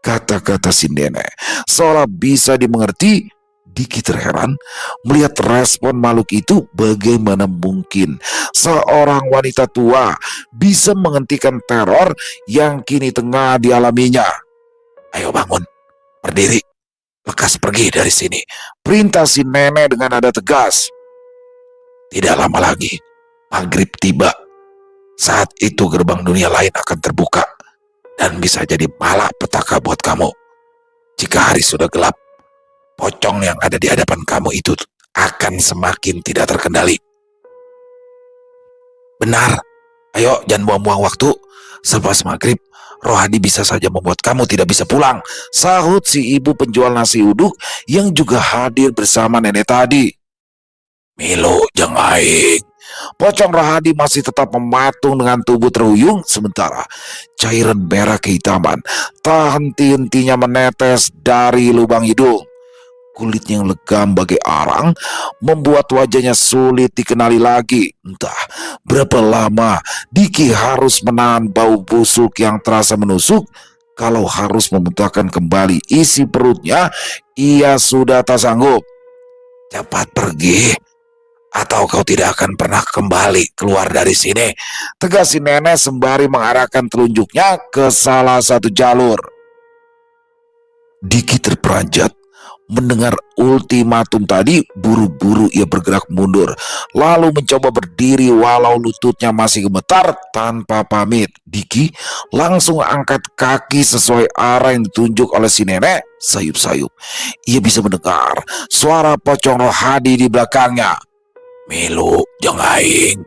A: Kata-kata si nenek seolah bisa dimengerti. Diki terheran melihat respon makhluk itu. Bagaimana mungkin seorang wanita tua bisa menghentikan teror yang kini tengah dialaminya. "Ayo bangun, berdiri, lekas pergi dari sini," perintah si nenek dengan nada tegas. Tidak lama lagi, maghrib tiba. Saat itu gerbang dunia lain akan terbuka dan bisa jadi malapetaka buat kamu. Jika hari sudah gelap, pocong yang ada di hadapan kamu itu akan semakin tidak terkendali. "Benar, ayo jangan buang-buang waktu. Selepas maghrib, Rohadi bisa saja membuat kamu tidak bisa pulang," sahut si ibu penjual nasi uduk yang juga hadir bersama nenek tadi. "Milo, jangan aing." Pocong Rohadi masih tetap mematung dengan tubuh terhuyung, sementara cairan merah kehitaman tak henti-hentinya menetes dari lubang hidung. Kulitnya yang legam bagai arang membuat wajahnya sulit dikenali lagi. Entah berapa lama Diki harus menahan bau busuk yang terasa menusuk. Kalau harus memuntahkan kembali isi perutnya, ia sudah tak sanggup. "Cepat pergi, atau kau tidak akan pernah kembali keluar dari sini," tegas si nenek sembari mengarahkan telunjuknya ke salah satu jalur. Diki terperanjat mendengar ultimatum tadi. Buru-buru ia bergerak mundur, lalu mencoba berdiri walau lututnya masih gemetar. Tanpa pamit, Diki langsung angkat kaki sesuai arah yang ditunjuk oleh si nenek. Sayup-sayup ia bisa mendengar suara pocong Rohadi di belakangnya. "Milo, jangan aing."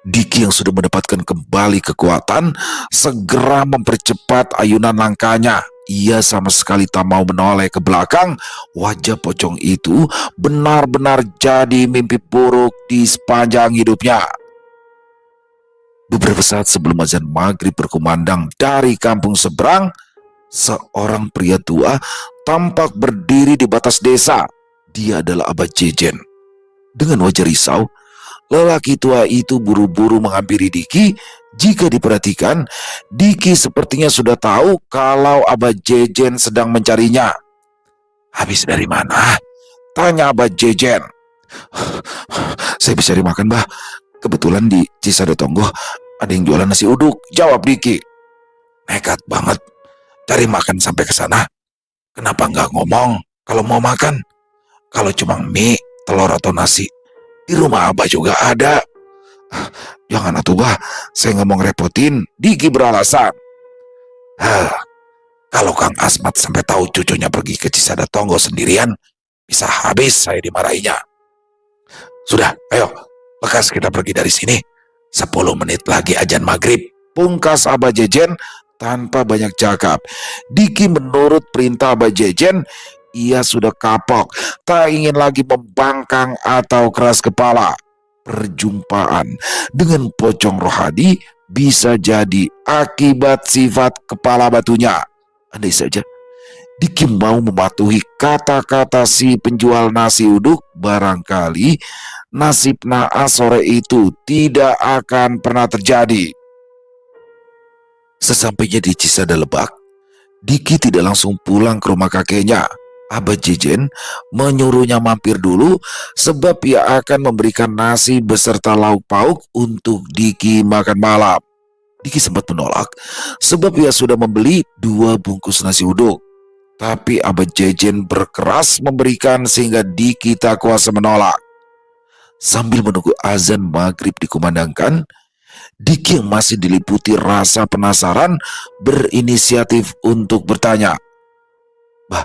A: Diki yang sudah mendapatkan kembali kekuatan segera mempercepat ayunan langkahnya. Ia sama sekali tak mau menoleh ke belakang. Wajah pocong itu benar-benar jadi mimpi buruk di sepanjang hidupnya. Beberapa saat sebelum azan maghrib berkumandang dari kampung seberang, seorang pria tua tampak berdiri di batas desa. Dia adalah Abah Jejen. Dengan wajah risau, lelaki tua itu buru-buru menghampiri Diki. Jika diperhatikan, Diki sepertinya sudah tahu kalau Abah Jejen sedang mencarinya. "Habis dari mana?" tanya Abah Jejen. "Saya bisa dimakan, Bah. Kebetulan di Cisadotonggo ada yang jualan nasi uduk," jawab Diki. "Nekat banget cari makan sampai ke sana. Kenapa nggak ngomong kalau mau makan? Kalau cuma mie, telur atau nasi, di rumah Abah juga ada." "Jangan atuh, Bah, saya nggak mau ngerepotin," Diki beralasan. Kalau Kang Asmat sampai tahu cucunya pergi ke Cisadotonggo sendirian, bisa habis saya dimarahinya. Sudah, ayo, lekas kita pergi dari sini. 10 menit lagi azan maghrib," pungkas Abah Jejen tanpa banyak cakap. Diki menurut perintah Abah Jejen. Ia sudah kapok, tak ingin lagi membangkang atau keras kepala. Perjumpaan dengan pocong Rohadi bisa jadi akibat sifat kepala batunya. Andai saja Diki mau mematuhi kata-kata si penjual nasi uduk, barangkali nasib naas sore itu tidak akan pernah terjadi. Sesampainya di Cisada Lebak, Diki tidak langsung pulang ke rumah kakeknya. Abah Jejen menyuruhnya mampir dulu sebab ia akan memberikan nasi beserta lauk pauk untuk Diki makan malam. Diki sempat menolak sebab ia sudah membeli 2 bungkus nasi uduk. Tapi Abah Jejen berkeras memberikan sehingga Diki tak kuasa menolak. Sambil menunggu azan maghrib dikumandangkan, Diki yang masih diliputi rasa penasaran berinisiatif untuk bertanya. "Bah,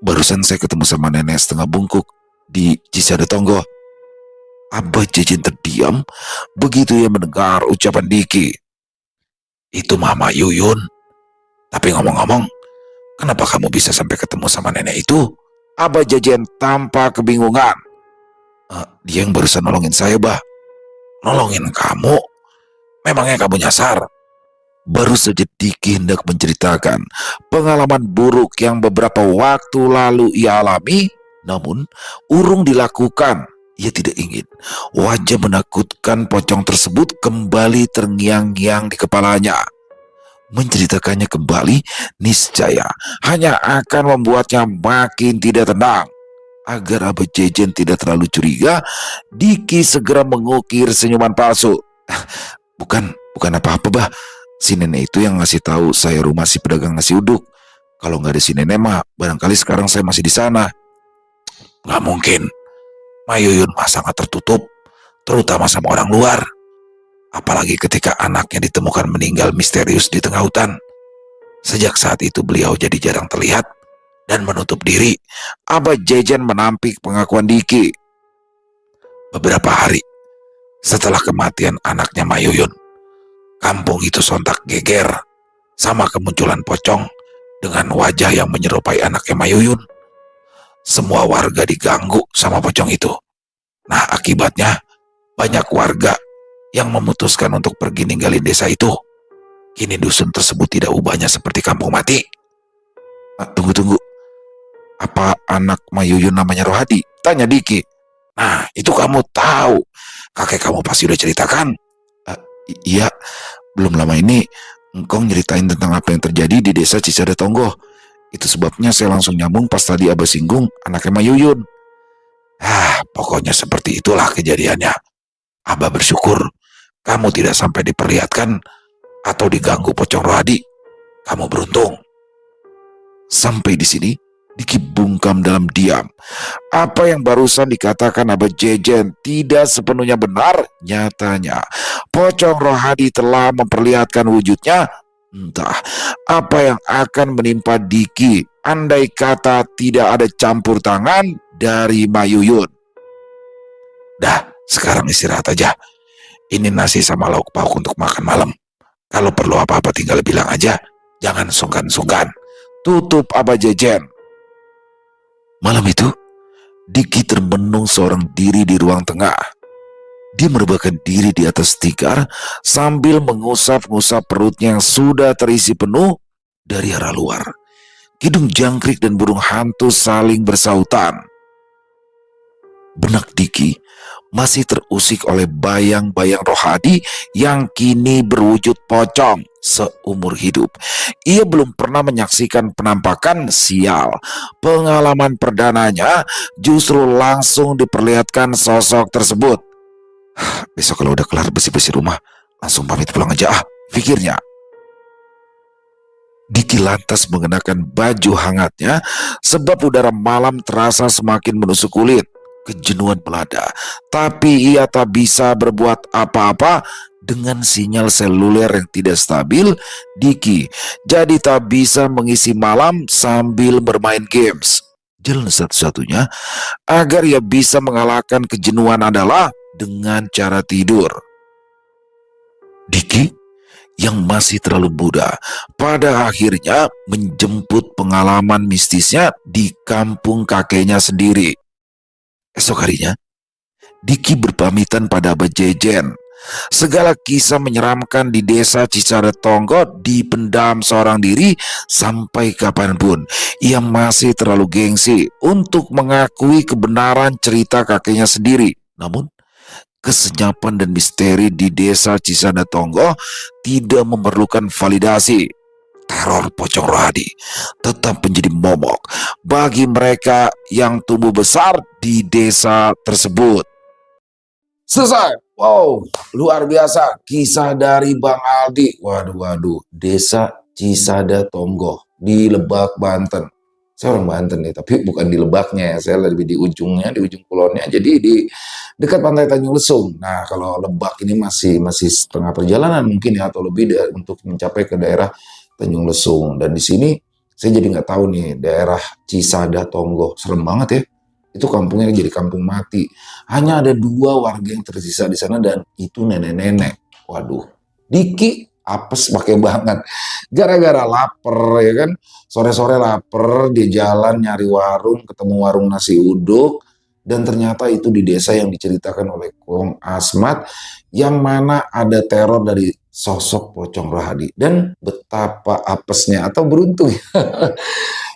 A: barusan saya ketemu sama nenek setengah bungkuk di Cisadotonggo." Abah Jejen terdiam begitu ia mendengar ucapan Diki. "Itu Mama Yuyun. Tapi ngomong-ngomong, kenapa kamu bisa sampai ketemu sama nenek itu?" Abah Jejen tampak kebingungan. Dia yang barusan nolongin saya, Bah. nolongin kamu? Memangnya kamu nyasar? Baru saja Diki hendak menceritakan pengalaman buruk yang beberapa waktu lalu ia alami, namun urung dilakukan. Ia tidak ingin wajah menakutkan pocong tersebut kembali terngiang-ngiang di kepalanya. Menceritakannya kembali niscaya hanya akan membuatnya makin tidak tenang. Agar Abah Jejen tidak terlalu curiga, Diki segera mengukir senyuman palsu. Bukan apa-apa, Bah. Si nenek itu yang ngasih tahu saya rumah si pedagang nasi uduk. Kalau nggak ada si nenek mah, barangkali sekarang saya masih di sana. Nggak mungkin. Mayuyun mah sangat tertutup, terutama sama orang luar. Apalagi ketika anaknya ditemukan meninggal misterius di tengah hutan. Sejak saat itu beliau jadi jarang terlihat dan menutup diri. Abah Jejen menampik pengakuan Diki. Beberapa hari setelah kematian anaknya Mayuyun, kampung itu sontak geger sama kemunculan pocong dengan wajah yang menyerupai anaknya Mayuyun. Semua warga diganggu sama pocong itu. Nah, akibatnya banyak warga yang memutuskan untuk pergi ninggalin desa itu. Kini dusun tersebut tidak ubahnya seperti kampung mati. Tunggu. Apa anak Mayuyun namanya Rohadi? Tanya Diki. Nah, itu kamu tahu. Kakek kamu pasti udah ceritakan. Iya, belum lama ini engkau nyeritain tentang apa yang terjadi di desa Cisada Tonggo. Itu sebabnya saya langsung nyambung pas tadi Abah singgung anaknya Mayuyun. Pokoknya seperti itulah kejadiannya. Abah bersyukur kamu tidak sampai diperlihatkan atau diganggu pocong Rohadi. Kamu beruntung. Sampai di sini, Diki bungkam dalam diam. Apa yang barusan dikatakan Abah Jejen tidak sepenuhnya benar. Nyatanya, pocong Rohadi telah memperlihatkan wujudnya. Entah apa yang akan menimpa Diki andai kata tidak ada campur tangan dari Mayuyun. Dah, sekarang istirahat aja. Ini nasi sama lauk pauk untuk makan malam. Kalau perlu apa-apa tinggal bilang aja. Jangan sungkan-sungkan. Tutup Abah Jejen. Malam itu, Diki termenung seorang diri di ruang tengah. Dia merebahkan diri di atas tikar sambil mengusap-ngusap perutnya yang sudah terisi penuh dari arah luar. Kidung jangkrik dan burung hantu saling bersautan. Benak Diki masih terusik oleh bayang-bayang Rohadi yang kini berwujud pocong seumur hidup. Ia belum pernah menyaksikan penampakan sial. Pengalaman perdananya justru langsung diperlihatkan sosok tersebut. Besok kalau udah kelar bersih-bersih rumah, langsung pamit pulang aja pikirnya. Diki lantas mengenakan baju hangatnya sebab udara malam terasa semakin menusuk kulit. Kejenuhan melanda, tapi ia tak bisa berbuat apa-apa dengan sinyal seluler yang tidak stabil. Diki jadi tak bisa mengisi malam sambil bermain games. Jalan satu-satunya agar ia bisa mengalahkan kejenuhan adalah dengan cara tidur. Diki yang masih terlalu muda pada akhirnya menjemput pengalaman mistisnya di kampung kakeknya sendiri. Esok harinya, Diki berpamitan pada Abah Jejen. Segala kisah menyeramkan di desa Cisada Tonggo dipendam seorang diri sampai kapanpun. Ia masih terlalu gengsi untuk mengakui kebenaran cerita kakeknya sendiri. Namun, kesenyapan dan misteri di desa Cisada Tonggo tidak memerlukan validasi. Teror pocong Rohadi tetap menjadi momok bagi mereka yang tumbuh besar di desa tersebut. Selesai. Wow, luar biasa kisah dari Bang Aldi. Waduh, desa Cisada Tonggo di Lebak, Banten. Saya orang Banten nih, tapi bukan di Lebaknya ya. Saya lebih di ujungnya, di ujung kulonnya. Jadi di dekat pantai Tanjung Lesung. Nah, kalau Lebak ini masih setengah perjalanan mungkin ya, atau lebih untuk mencapai ke daerah Tanjung Lesung. Dan di sini saya jadi nggak tahu nih daerah Cisada Tonggo. Serem banget ya. Itu kampungnya jadi kampung mati. Hanya ada 2 warga yang tersisa di sana dan itu nenek-nenek. Waduh, Diki apes pakai banget. Gara-gara lapar ya kan. Sore-sore lapar, dia jalan nyari warung, ketemu warung nasi uduk. Dan ternyata itu di desa yang diceritakan oleh Kong Asmat, yang mana ada teror dari sosok Pocong Rohadi. Dan betapa apesnya atau beruntung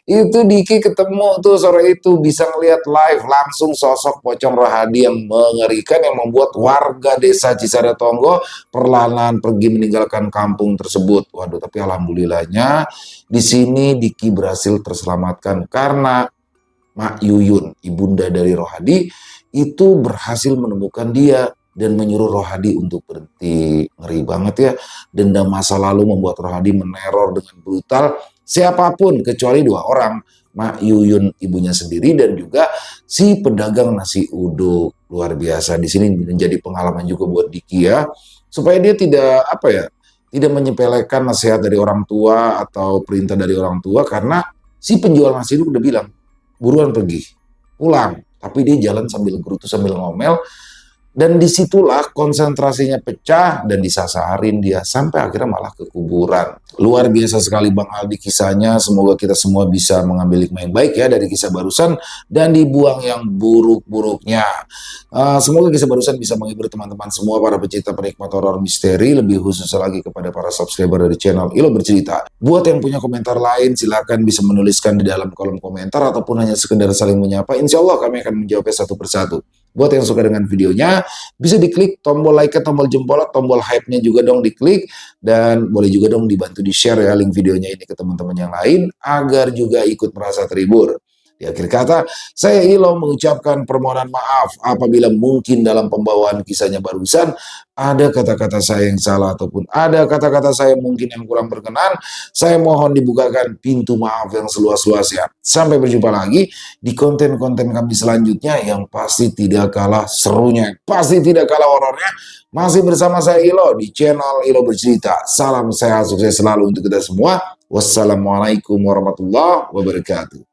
A: itu Diki ketemu tuh sore itu, bisa ngelihat live langsung sosok Pocong Rohadi yang mengerikan, yang membuat warga desa Cisada Tonggo perlahan pergi meninggalkan kampung tersebut. Waduh, tapi alhamdulillahnya di sini Diki berhasil terselamatkan karena Mak Yuyun, ibunda dari Rohadi, itu berhasil menemukan dia dan menyuruh Rohadi untuk berhenti. Ngeri banget ya. Dendam masa lalu membuat Rohadi meneror dengan brutal siapapun kecuali dua orang. Mak Yuyun ibunya sendiri dan juga si pedagang nasi uduk. Luar biasa. Di sini menjadi pengalaman juga buat Diki ya. Supaya dia tidak tidak menyepelekan nasihat dari orang tua atau perintah dari orang tua, karena si penjual nasi uduk udah bilang, buruan pergi, pulang. Tapi dia jalan sambil gerutu, sambil ngomel. Dan disitulah konsentrasinya pecah dan disasarin dia. Sampai akhirnya malah ke kuburan. Luar biasa sekali Bang Aldi kisahnya. Semoga kita semua bisa mengambil hikmah yang baik ya dari kisah barusan. Dan dibuang yang buruk-buruknya. Semoga kisah barusan bisa menghibur teman-teman semua, para pecinta penikmat horor misteri. Lebih khusus lagi kepada para subscriber dari channel Ilo Bercerita. Buat yang punya komentar lain, silakan bisa menuliskan di dalam kolom komentar. Ataupun hanya sekedar saling menyapa. Insya Allah kami akan menjawabnya satu persatu. Buat yang suka dengan videonya, bisa diklik tombol like, tombol jempol, tombol hype-nya juga dong diklik. Dan boleh juga dong dibantu di-share ya link videonya ini ke teman-teman yang lain, agar juga ikut merasa terhibur. Di akhir kata, saya Ilo mengucapkan permohonan maaf apabila mungkin dalam pembawaan kisahnya barusan ada kata-kata saya yang salah ataupun ada kata-kata saya mungkin yang kurang berkenan. Saya mohon dibukakan pintu maaf yang seluas-luasnya. Sampai berjumpa lagi di konten-konten kami selanjutnya yang pasti tidak kalah serunya, pasti tidak kalah horornya. Masih bersama saya Ilo di channel Ilo Bercerita. Salam sehat, sukses selalu untuk kita semua. Wassalamualaikum warahmatullahi wabarakatuh.